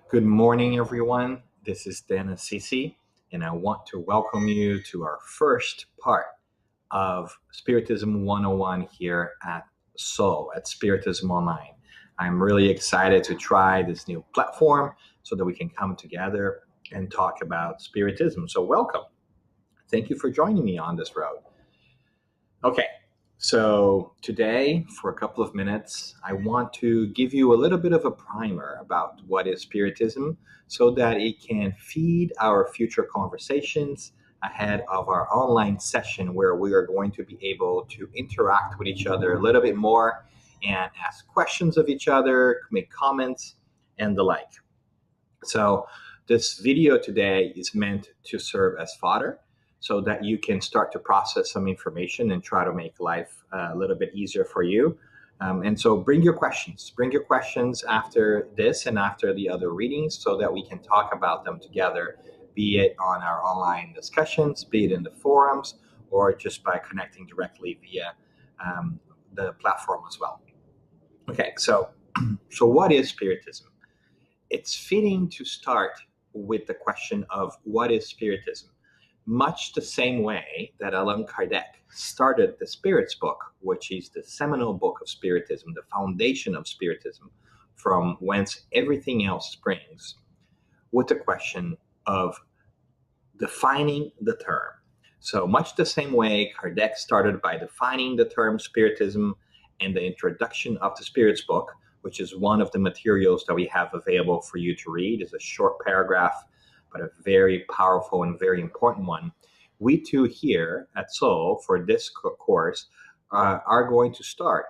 Good morning, everyone. This is Dennis Sisi, and I want to welcome you to our first part of Spiritism 101 here at Soul, at Spiritism Online. I'm really excited to try this new platform so that we can come together and talk about Spiritism. So, welcome. Thank you for joining me on this road. Okay, so today, for a couple of minutes, I want to give you a little bit of a primer about what is Spiritism so that it can feed our future conversations ahead of our online session where we are going to be able to interact with each other a little bit more and ask questions of each other, make comments, and the like. So this video today is meant to serve as fodder so that you can start to process some information and try to make life a little bit easier for you. And so bring your questions. Bring your questions after this and after the other readings so that we can talk about them together, be it on our online discussions, be it in the forums, or just by connecting directly via the platform as well. Okay, so what is Spiritism? It's fitting to start with the question of what is Spiritism, much the same way that Allan Kardec started the Spirits book, which is the seminal book of Spiritism, the foundation of Spiritism, from whence everything else springs, with the question of defining the term. So much the same way Kardec started by defining the term Spiritism and the introduction of the Spirits book, which is one of the materials that we have available for you to read. It's a short paragraph, but a very powerful and very important one. We too here at Soul, for this course, are going to start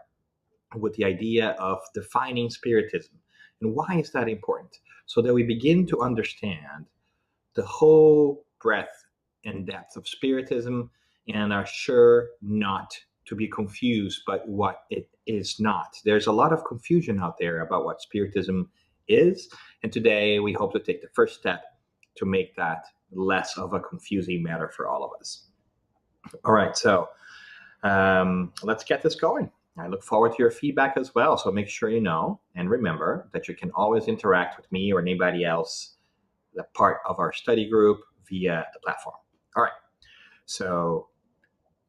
with the idea of defining Spiritism. And why is that important? So that we begin to understand the whole breadth and depth of Spiritism and are sure not to be confused by what it is not. There's a lot of confusion out there about what Spiritism is, and today we hope to take the first step to make that less of a confusing matter for all of us. All right, so let's get this going. I look forward to your feedback as well, so make sure you know and remember that you can always interact with me or anybody else, the part of our study group, via the platform. All right, so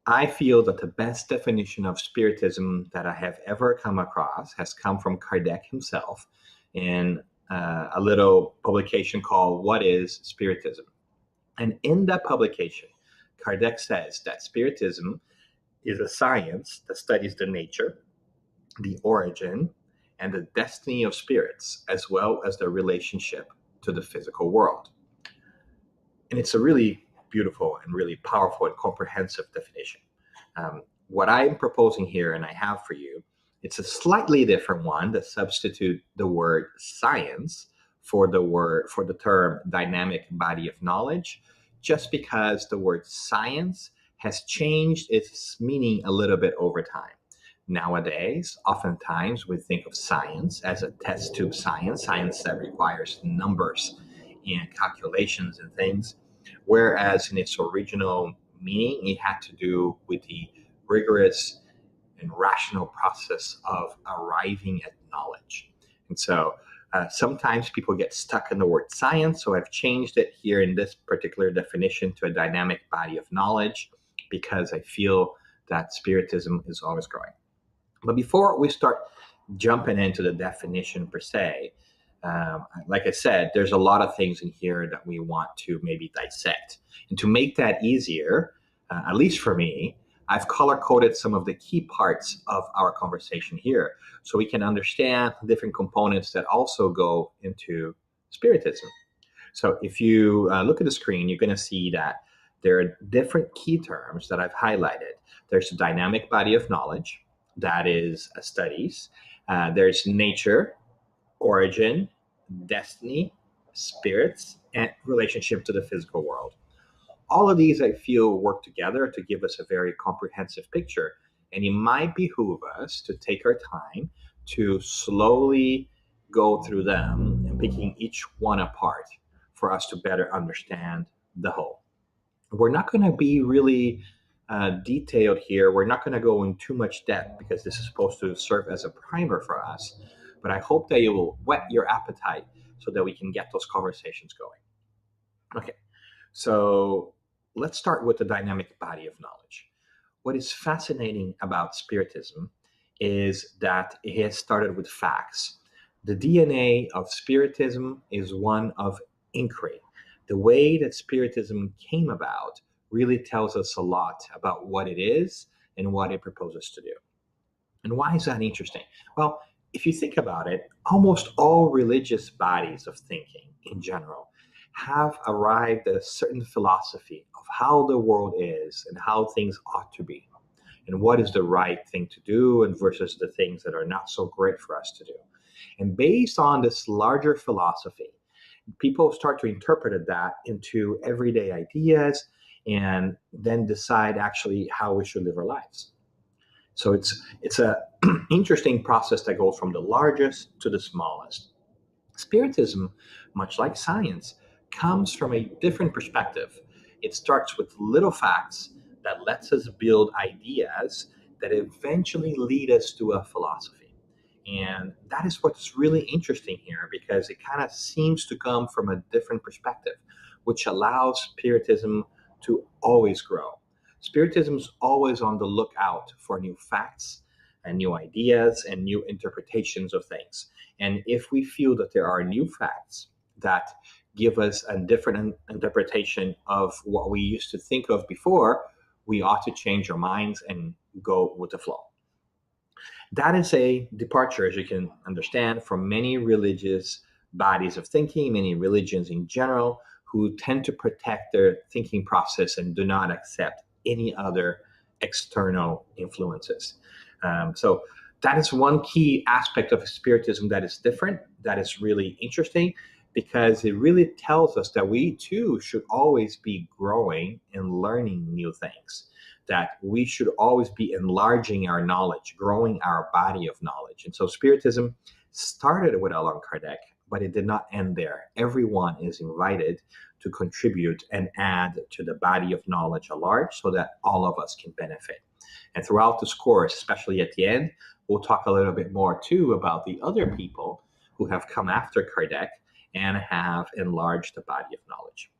I feel that the best definition of Spiritism that I have ever come across has come from Kardec himself in a little publication called What is Spiritism? And in that publication, Kardec says that Spiritism is a science that studies the nature, the origin, and the destiny of spirits, as well as their relationship to the physical world. And it's a really beautiful and really powerful and comprehensive definition. What I'm proposing here, and I have for you, it's a slightly different one that substitutes the word science for the term dynamic body of knowledge, just because the word science has changed its meaning a little bit over time. Nowadays, oftentimes we think of science as a test tube science that requires numbers and calculations and things, whereas in its original meaning, it had to do with the rigorous and rational process of arriving at knowledge. And so sometimes people get stuck in the word science, so I've changed it here in this particular definition to a dynamic body of knowledge because I feel that Spiritism is always growing. But before we start jumping into the definition per se, like I said, there's a lot of things in here that we want to maybe dissect. And to make that easier, at least for me, I've color-coded some of the key parts of our conversation here so we can understand different components that also go into Spiritism. So if you look at the screen, you're going to see that there are different key terms that I've highlighted. There's a dynamic body of knowledge, that is studies. There's nature, origin, destiny, spirits, and relationship to the physical world. All of these, I feel, work together to give us a very comprehensive picture, and it might behoove us to take our time to slowly go through them and picking each one apart for us to better understand the whole. We're not going to be really detailed here. We're not going to go in too much depth because this is supposed to serve as a primer for us, but I hope that you will whet your appetite so that we can get those conversations going. Okay, so let's start with the dynamic body of knowledge. What is fascinating about Spiritism is that it has started with facts. The DNA of Spiritism is one of inquiry. The way that Spiritism came about really tells us a lot about what it is and what it proposes to do. And why is that interesting? Well, if you think about it, almost all religious bodies of thinking in general have arrived at a certain philosophy of how the world is and how things ought to be, and what is the right thing to do and versus the things that are not so great for us to do. And based on this larger philosophy, people start to interpret that into everyday ideas and then decide actually how we should live our lives. So it's a interesting process that goes from the largest to the smallest. Spiritism, much like science, comes from a different perspective. It starts with little facts that lets us build ideas that eventually lead us to a philosophy. And that is what's really interesting here, because it kind of seems to come from a different perspective, which allows Spiritism to always grow. Spiritism is always on the lookout for new facts and new ideas and new interpretations of things. And if we feel that there are new facts that give us a different interpretation of what we used to think of before, we ought to change our minds and go with the flow. That is a departure, as you can understand, from many religious bodies of thinking, many religions in general, who tend to protect their thinking process and do not accept any other external influences. So that is one key aspect of Spiritism that is different, that is really interesting, because it really tells us that we too should always be growing and learning new things, that we should always be enlarging our knowledge, growing our body of knowledge. And so Spiritism started with Allan Kardec, but it did not end there. Everyone is invited to contribute and add to the body of knowledge at large so that all of us can benefit. And throughout this course, especially at the end, we'll talk a little bit more too about the other people who have come after Kardec and have enlarged the body of knowledge.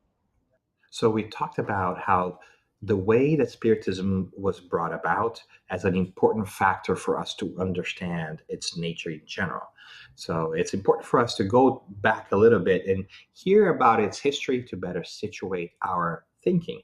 So we talked about how the way that Spiritism was brought about as an important factor for us to understand its nature in general. So it's important for us to go back a little bit and hear about its history to better situate our thinking.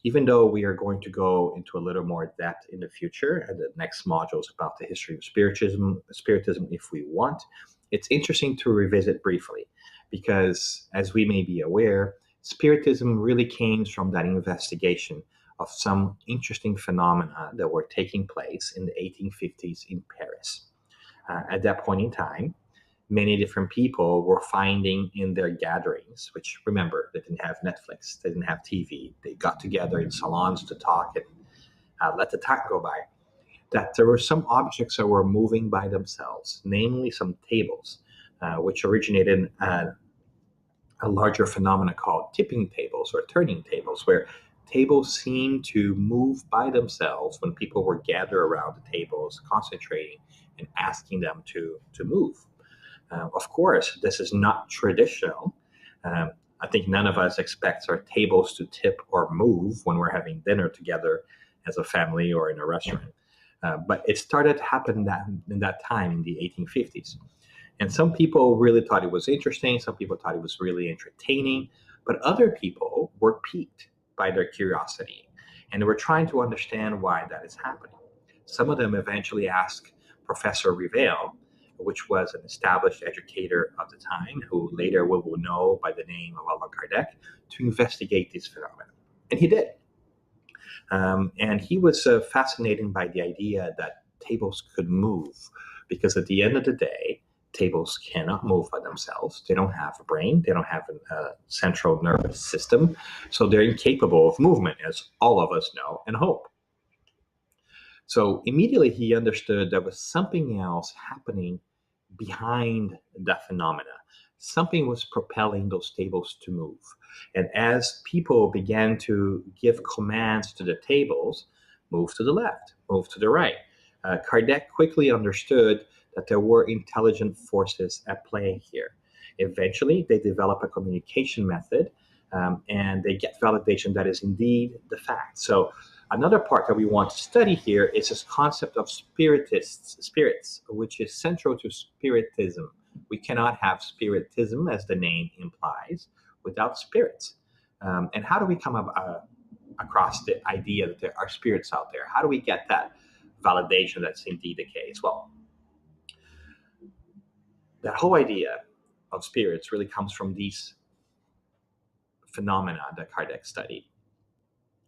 Even though we are going to go into a little more depth in the future, and the next module is about the history of Spiritism if we want, it's interesting to revisit briefly, because as we may be aware, Spiritism really came from that investigation of some interesting phenomena that were taking place in the 1850s in Paris. At that point in time, many different people were finding in their gatherings, which, remember, they didn't have Netflix, they didn't have TV, they got together in salons to talk and let the time go by, that there were some objects that were moving by themselves, namely some tables, which originated in a larger phenomena called tipping tables or turning tables, where tables seemed to move by themselves when people were gathered around the tables, concentrating and asking them to move. Of course, this is not traditional. I think none of us expects our tables to tip or move when we're having dinner together as a family or in a restaurant. But it started to happen in that time in the 1850s. And some people really thought it was interesting. Some people thought it was really entertaining. But other people were piqued by their curiosity. And they were trying to understand why that is happening. Some of them eventually asked Professor Rivel, which was an established educator of the time, who later we will know by the name of Allan Kardec, to investigate these phenomena. And he did. And he was fascinated by the idea that tables could move, because at the end of the day, tables cannot move by themselves. They don't have a brain. They don't have a central nervous system. So they're incapable of movement, as all of us know and hope. So immediately he understood there was something else happening behind that phenomena. Something was propelling those tables to move. And as people began to give commands to the tables, move to the left, move to the right, Kardec quickly understood that there were intelligent forces at play here. Eventually, they develop a communication method, and they get validation that is indeed the fact. So another part that we want to study here is this concept of spirits, which is central to Spiritism. We cannot have Spiritism, as the name implies, without spirits. And how do we come across the idea that there are spirits out there? How do we get that validation that's indeed the case? Well, that whole idea of spirits really comes from these phenomena that Kardec studied.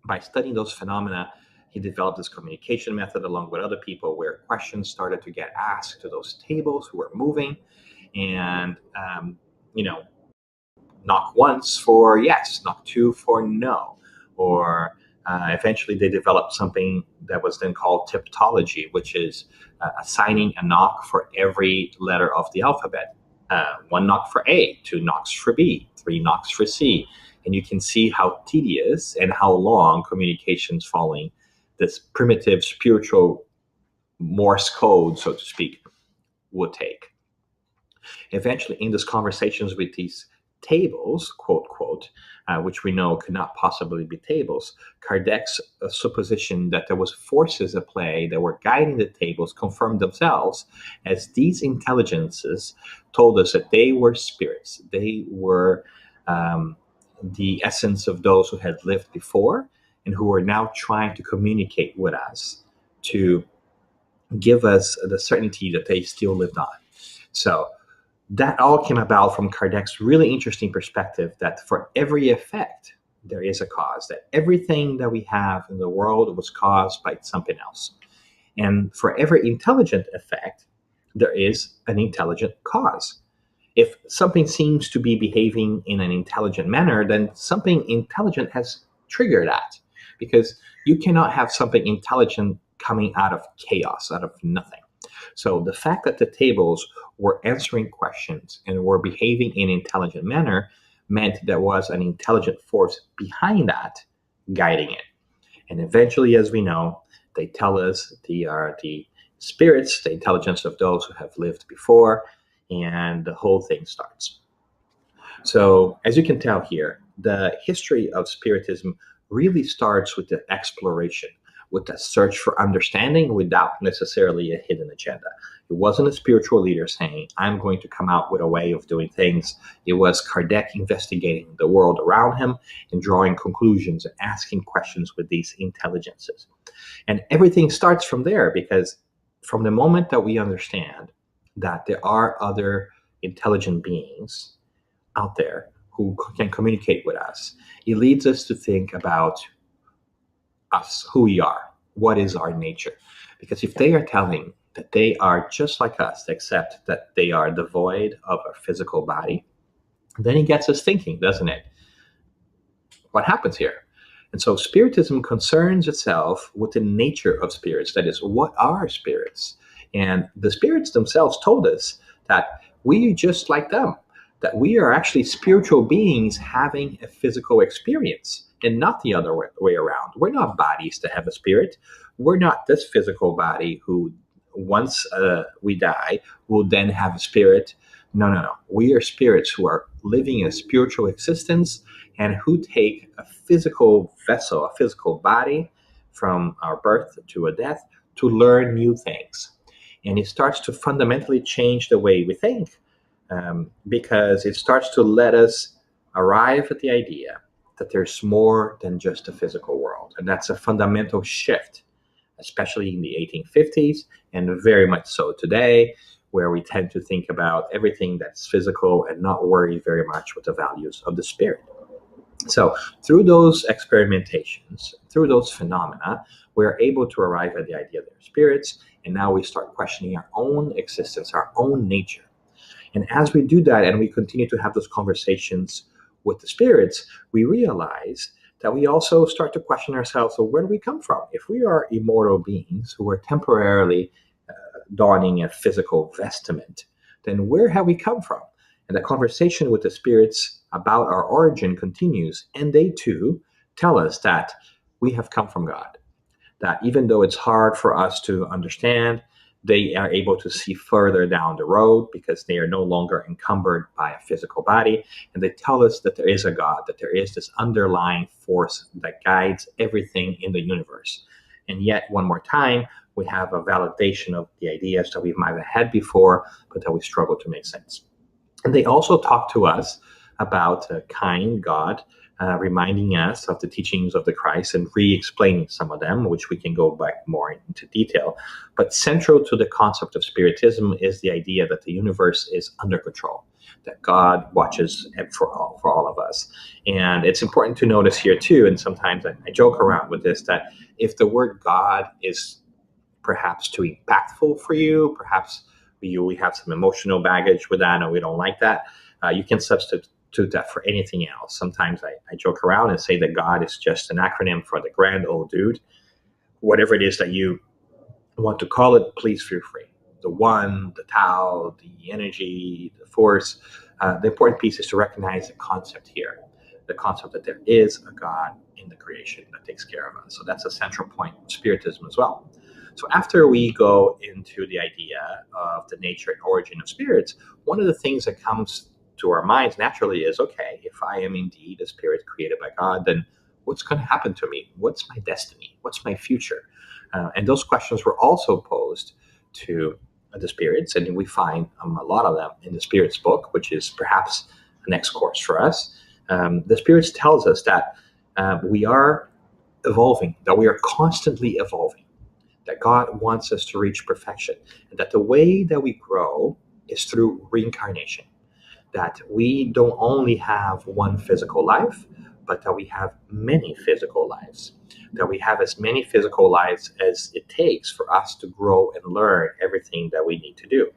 By studying those phenomena, he developed this communication method along with other people where questions started to get asked to those tables who were moving, and knock once for yes, knock two for no, or eventually they developed something that was then called typology, which is assigning a knock for every letter of the alphabet. One knock for A, two knocks for B, three knocks for C. And you can see how tedious and how long communications following this primitive spiritual Morse code, so to speak, would take. Eventually, in these conversations with these tables, quote, quote, which we know could not possibly be tables, Kardec's supposition that there was forces at play that were guiding the tables confirmed themselves, as these intelligences told us that they were spirits. They were the essence of those who had lived before and who are now trying to communicate with us to give us the certainty that they still lived on. So that all came about from Kardec's really interesting perspective that for every effect, there is a cause, that everything that we have in the world was caused by something else. And for every intelligent effect, there is an intelligent cause. If something seems to be behaving in an intelligent manner, then something intelligent has triggered that, because you cannot have something intelligent coming out of chaos, out of nothing. So the fact that the tables were answering questions and were behaving in an intelligent manner meant there was an intelligent force behind that guiding it. And eventually, as we know, they tell us they are the spirits, the intelligence of those who have lived before, and the whole thing starts. So as you can tell here, the history of Spiritism really starts with the exploration, with the search for understanding without necessarily a hidden agenda. It wasn't a spiritual leader saying, I'm going to come out with a way of doing things. It was Kardec investigating the world around him and drawing conclusions and asking questions with these intelligences. And everything starts from there, because from the moment that we understand that there are other intelligent beings out there who can communicate with us, it leads us to think about us, who we are, what is our nature. Because if they are telling that they are just like us, except that they are devoid of a physical body, then it gets us thinking, doesn't it? What happens here? And so Spiritism concerns itself with the nature of spirits. That is, what are spirits? And the spirits themselves told us that we are just like them, that we are actually spiritual beings having a physical experience, and not the other way around. We're not bodies that have a spirit. We're not this physical body who, once we die, will then have a spirit. No. We are spirits who are living a spiritual existence and who take a physical vessel, a physical body, from our birth to a death to learn new things. And it starts to fundamentally change the way we think, because it starts to let us arrive at the idea that there's more than just a physical world. And that's a fundamental shift, especially in the 1850s, and very much so today, where we tend to think about everything that's physical and not worry very much with the values of the spirit. So through those experimentations, through those phenomena, we're able to arrive at the idea that they're spirits, and now we start questioning our own existence, our own nature. And as we do that, and we continue to have those conversations with the spirits, we realize that we also start to question ourselves, so where do we come from? If we are immortal beings who are temporarily donning a physical vestment, then where have we come from? And the conversation with the spirits about our origin continues, and they too tell us that we have come from God. That even though it's hard for us to understand, They are able to see further down the road because they are no longer encumbered by a physical body. And they tell us that there is a God, that there is this underlying force that guides everything in the universe. And yet, one more time, we have a validation of the ideas that we might have had before, but that we struggle to make sense. And they also talk to us about a kind God, reminding us of the teachings of the Christ and re-explaining some of them, which we can go back more into detail. But central to the concept of Spiritism is the idea that the universe is under control, that God watches for all of us. And it's important to notice here too, and sometimes I joke around with this, that if the word God is perhaps too impactful for you, perhaps we have some emotional baggage with that and we don't like that, you can substitute that for anything else. Sometimes I joke around and say that God is just an acronym for the grand old dude. Whatever it is that you want to call it, please feel free. The one, the Tao, the energy, the force. The important piece is to recognize the concept here, the concept that there is a God in the creation that takes care of us. So that's a central point of Spiritism as well. So after we go into the idea of the nature and origin of spirits, one of the things that comes to our minds naturally is, okay, if I am indeed a spirit created by God, then what's going to happen to me? What's my destiny? What's my future? And those questions were also posed to the spirits, and we find a lot of them in the Spirits book, which is perhaps the next course for us. The Spirits tells us that we are evolving, that we are constantly evolving, that God wants us to reach perfection, and that the way that we grow is through reincarnation, that we don't only have one physical life, but that we have many physical lives, that we have as many physical lives as it takes for us to grow and learn everything that we need to do.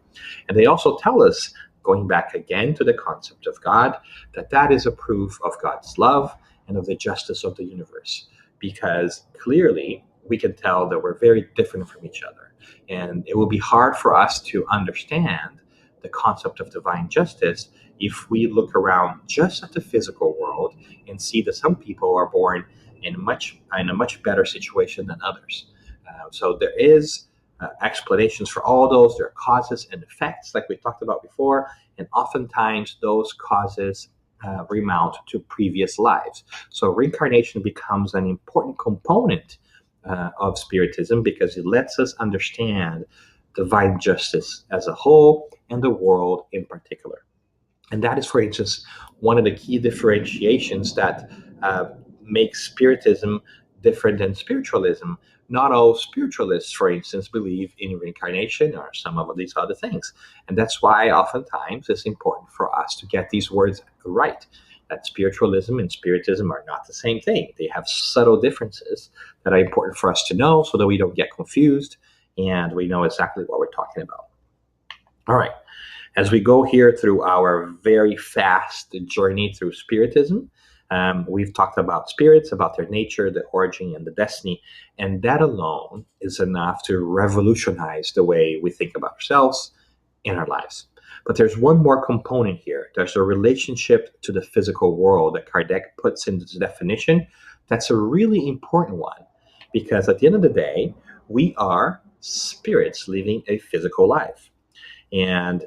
And they also tell us, going back again to the concept of God, that that is a proof of God's love and of the justice of the universe, because clearly we can tell that we're very different from each other. And it will be hard for us to understand the concept of divine justice if we look around just at the physical world and see that some people are born in a much better situation than others. So there is explanations for all those. There are causes and effects, like we talked about before, and oftentimes those causes remount to previous lives. So reincarnation becomes an important component of Spiritism because it lets us understand divine justice as a whole and the world in particular. And that is, for instance, one of the key differentiations that makes Spiritism different than Spiritualism. Not all spiritualists, for instance, believe in reincarnation or some of these other things. And that's why oftentimes it's important for us to get these words right, that spiritualism and Spiritism are not the same thing. They have subtle differences that are important for us to know so that we don't get confused and we know exactly what we're talking about. All right. As we go here through our very fast journey through Spiritism, we've talked about spirits, about their nature, the origin, and the destiny, and that alone is enough to revolutionize the way we think about ourselves in our lives. But there's one more component here. There's a relationship to the physical world that Kardec puts in this definition. That's a really important one, because at the end of the day, we are spirits living a physical life. And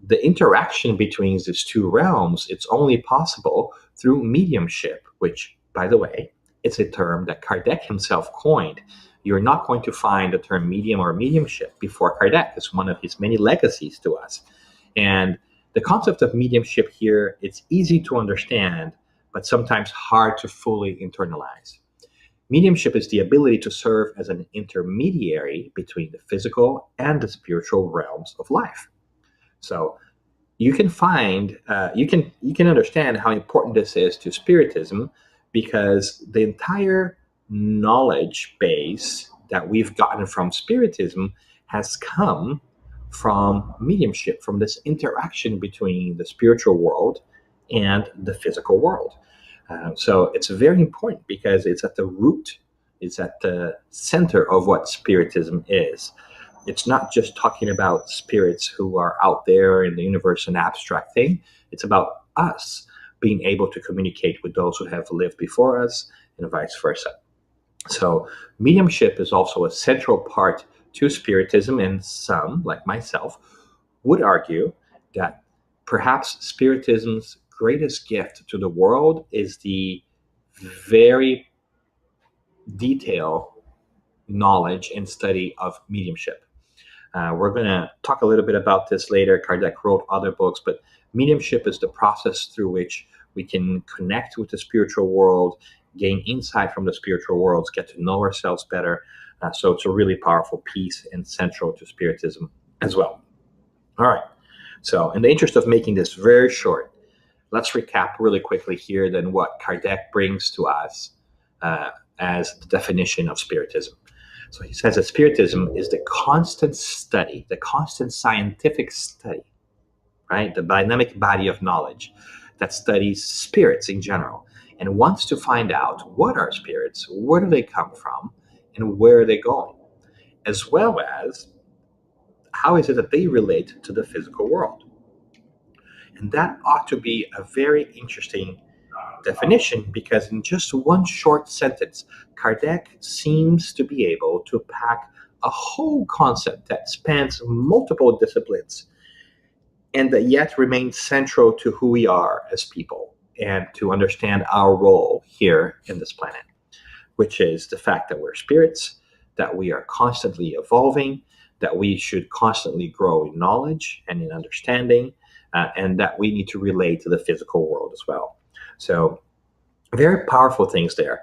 the interaction between these two realms, it's only possible through mediumship, which, by the way, it's a term that Kardec himself coined. You're not going to find the term medium or mediumship before Kardec. It's one of his many legacies to us. And the concept of mediumship here, it's easy to understand, but sometimes hard to fully internalize. Mediumship is the ability to serve as an intermediary between the physical and the spiritual realms of life. So you can find, you can understand how important this is to Spiritism, because the entire knowledge base that we've gotten from Spiritism has come from mediumship, from this interaction between the spiritual world and the physical world. So it's very important because it's at the root, it's at the center of what Spiritism is. It's not just talking about spirits who are out there in the universe, an abstract thing. It's about us being able to communicate with those who have lived before us and vice versa. So mediumship is also a central part to Spiritism, and some, like myself, would argue that perhaps Spiritism's greatest gift to the world is the very detailed knowledge and study of mediumship. We're going to talk a little bit about this later. Kardec wrote other books, but mediumship is the process through which we can connect with the spiritual world, gain insight from the spiritual worlds, get to know ourselves better. So it's a really powerful piece and central to Spiritism as well. All right. So in the interest of making this very short, let's recap really quickly here then what Kardec brings to us as the definition of Spiritism. So he says that Spiritism is the constant study, the constant scientific study, right? The dynamic body of knowledge that studies spirits in general and wants to find out what are spirits, where do they come from, and where are they going, as well as how is it that they relate to the physical world. And that ought to be a very interesting definition, because in just one short sentence, Kardec seems to be able to pack a whole concept that spans multiple disciplines and that yet remains central to who we are as people and to understand our role here in this planet, which is the fact that we're spirits, that we are constantly evolving, that we should constantly grow in knowledge and in understanding, and that we need to relate to the physical world as well. So very powerful things there.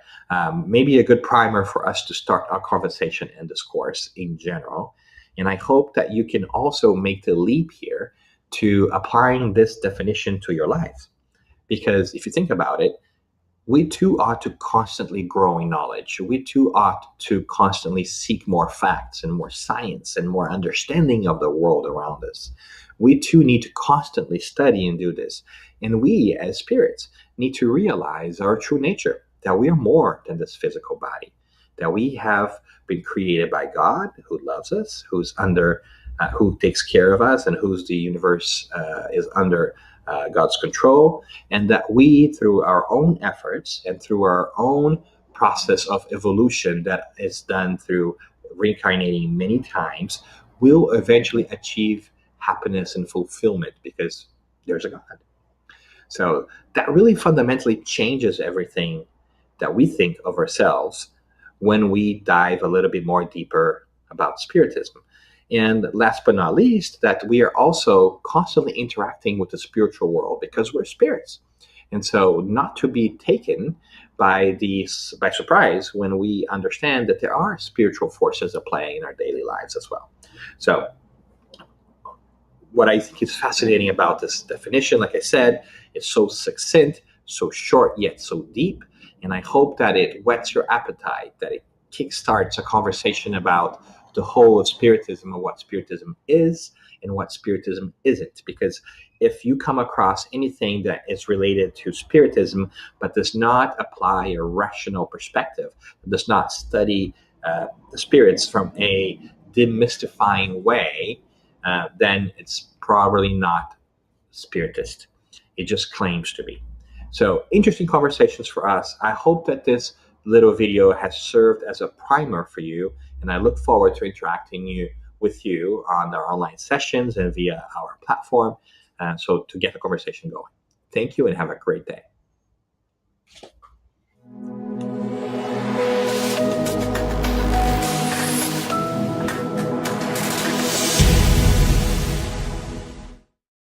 Maybe a good primer for us to start our conversation and discourse in general. And I hope that you can also make the leap here to applying this definition to your life. Because if you think about it, we too ought to constantly grow in knowledge. We too ought to constantly seek more facts and more science and more understanding of the world around us. We too need to constantly study and do this. And we, as spirits, need to realize our true nature, that we are more than this physical body, that we have been created by God, who loves us, who takes care of us, and whose the universe is under God's control, and that we, through our own efforts and through our own process of evolution that is done through reincarnating many times, will eventually achieve happiness and fulfillment because there's a God. So that really fundamentally changes everything that we think of ourselves when we dive a little bit more deeper about Spiritism. And last but not least, that we are also constantly interacting with the spiritual world because we're spirits. And so not to be taken by surprise when we understand that there are spiritual forces at play in our daily lives as well. So what I think is fascinating about this definition, like I said, is so succinct, so short, yet so deep. And I hope that it whets your appetite, that it kickstarts a conversation about the whole of Spiritism and what Spiritism is and what Spiritism isn't. Because if you come across anything that is related to Spiritism but does not apply a rational perspective, does not study the spirits from a demystifying way, then it's probably not Spiritist. It just claims to be. So interesting conversations for us. I hope that this little video has served as a primer for you, and I look forward to interacting with you on our online sessions and via our platform, so to get the conversation going. Thank you and have a great day.